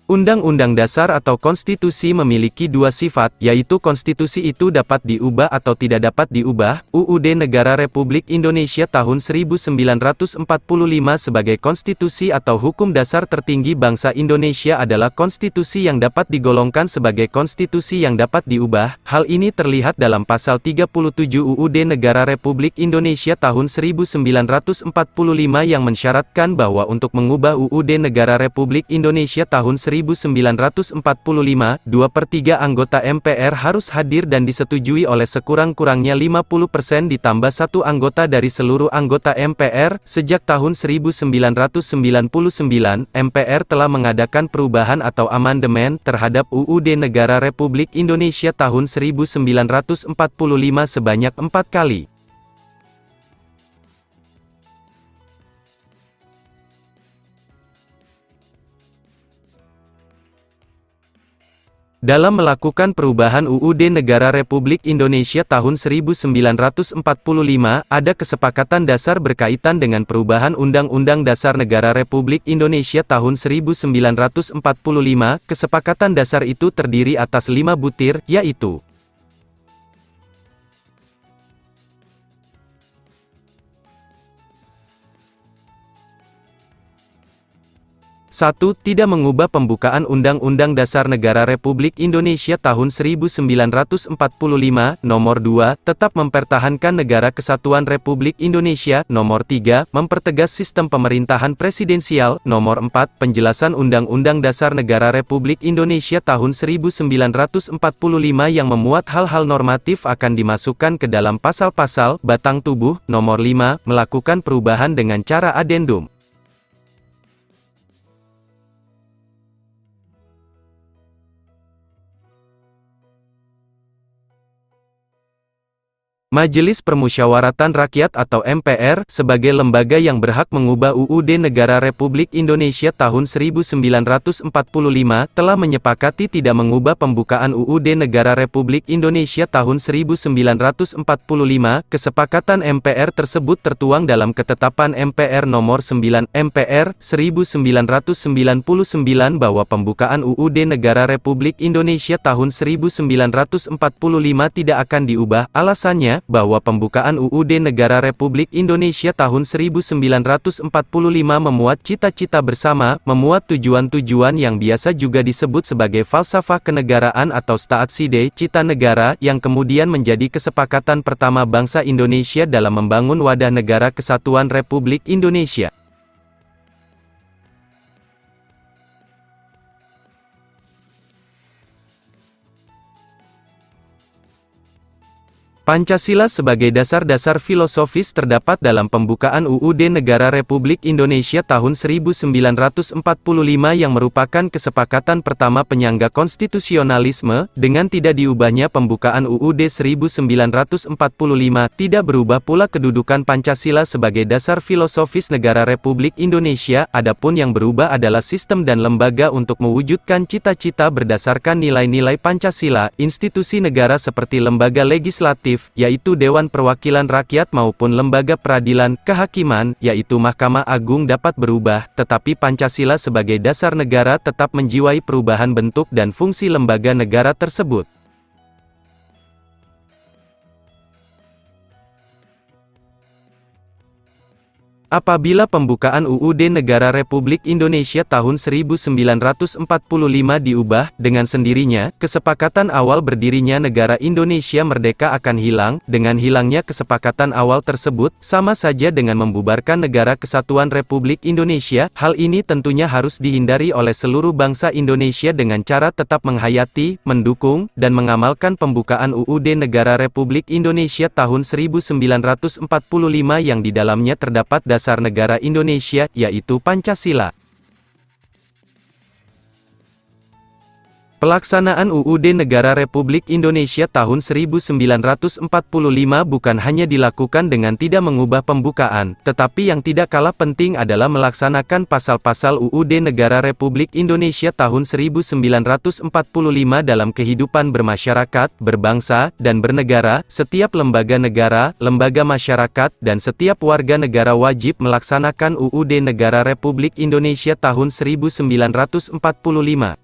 Undang-undang dasar atau konstitusi memiliki dua sifat, yaitu konstitusi itu dapat diubah atau tidak dapat diubah. UUD Negara Republik Indonesia tahun 1945 sebagai konstitusi atau hukum dasar tertinggi bangsa Indonesia adalah konstitusi yang dapat digolongkan sebagai konstitusi yang dapat diubah. Hal ini terlihat dalam pasal 37 UUD Negara Republik Indonesia tahun 1945 yang mensyaratkan bahwa untuk mengubah UUD Negara Republik Indonesia tahun 1945, 2/3 anggota MPR harus hadir dan disetujui oleh sekurang-kurangnya 50% ditambah satu anggota dari seluruh anggota MPR. Sejak tahun 1999, MPR telah mengadakan perubahan atau amandemen terhadap UUD Negara Republik Indonesia tahun 1945 sebanyak 4 kali. Dalam melakukan perubahan UUD Negara Republik Indonesia tahun 1945, ada kesepakatan dasar berkaitan dengan perubahan Undang-Undang Dasar Negara Republik Indonesia tahun 1945. Kesepakatan dasar itu terdiri atas 5 butir, yaitu 1. Tidak mengubah pembukaan Undang-Undang Dasar Negara Republik Indonesia tahun 1945. Nomor 2. Tetap mempertahankan Negara Kesatuan Republik Indonesia. Nomor 3. Mempertegas sistem pemerintahan presidensial. Nomor 4. Penjelasan Undang-Undang Dasar Negara Republik Indonesia tahun 1945 yang memuat hal-hal normatif akan dimasukkan ke dalam pasal-pasal batang tubuh. Nomor 5. Melakukan perubahan dengan cara adendum. Majelis Permusyawaratan Rakyat atau MPR, sebagai lembaga yang berhak mengubah UUD Negara Republik Indonesia tahun 1945, telah menyepakati tidak mengubah pembukaan UUD Negara Republik Indonesia tahun 1945. Kesepakatan MPR tersebut tertuang dalam Ketetapan MPR Nomor 9 MPR 1999 bahwa pembukaan UUD Negara Republik Indonesia tahun 1945 tidak akan diubah. Alasannya, bahwa pembukaan UUD Negara Republik Indonesia tahun 1945 memuat cita-cita bersama, memuat tujuan-tujuan yang biasa juga disebut sebagai falsafah kenegaraan atau staatside, cita negara, yang kemudian menjadi kesepakatan pertama bangsa Indonesia dalam membangun wadah negara kesatuan Republik Indonesia. Pancasila sebagai dasar-dasar filosofis terdapat dalam pembukaan UUD Negara Republik Indonesia tahun 1945 yang merupakan kesepakatan pertama penyangga konstitusionalisme. Dengan tidak diubahnya pembukaan UUD 1945, tidak berubah pula kedudukan Pancasila sebagai dasar filosofis negara Republik Indonesia. Adapun yang berubah adalah sistem dan lembaga untuk mewujudkan cita-cita berdasarkan nilai-nilai Pancasila. Institusi negara seperti lembaga legislatif, yaitu Dewan Perwakilan Rakyat, maupun lembaga peradilan, kehakiman, yaitu Mahkamah Agung, dapat berubah, tetapi Pancasila sebagai dasar negara tetap menjiwai perubahan bentuk dan fungsi lembaga negara tersebut. Apabila pembukaan UUD Negara Republik Indonesia tahun 1945 diubah, dengan sendirinya, kesepakatan awal berdirinya negara Indonesia merdeka akan hilang. Dengan hilangnya kesepakatan awal tersebut, sama saja dengan membubarkan Negara Kesatuan Republik Indonesia. Hal ini tentunya harus dihindari oleh seluruh bangsa Indonesia dengan cara tetap menghayati, mendukung, dan mengamalkan pembukaan UUD Negara Republik Indonesia tahun 1945 yang di dalamnya terdapat dasar negara Indonesia, yaitu Pancasila. Pelaksanaan UUD Negara Republik Indonesia tahun 1945 bukan hanya dilakukan dengan tidak mengubah pembukaan, tetapi yang tidak kalah penting adalah melaksanakan pasal-pasal UUD Negara Republik Indonesia tahun 1945 dalam kehidupan bermasyarakat, berbangsa, dan bernegara. Setiap lembaga negara, lembaga masyarakat, dan setiap warga negara wajib melaksanakan UUD Negara Republik Indonesia tahun 1945.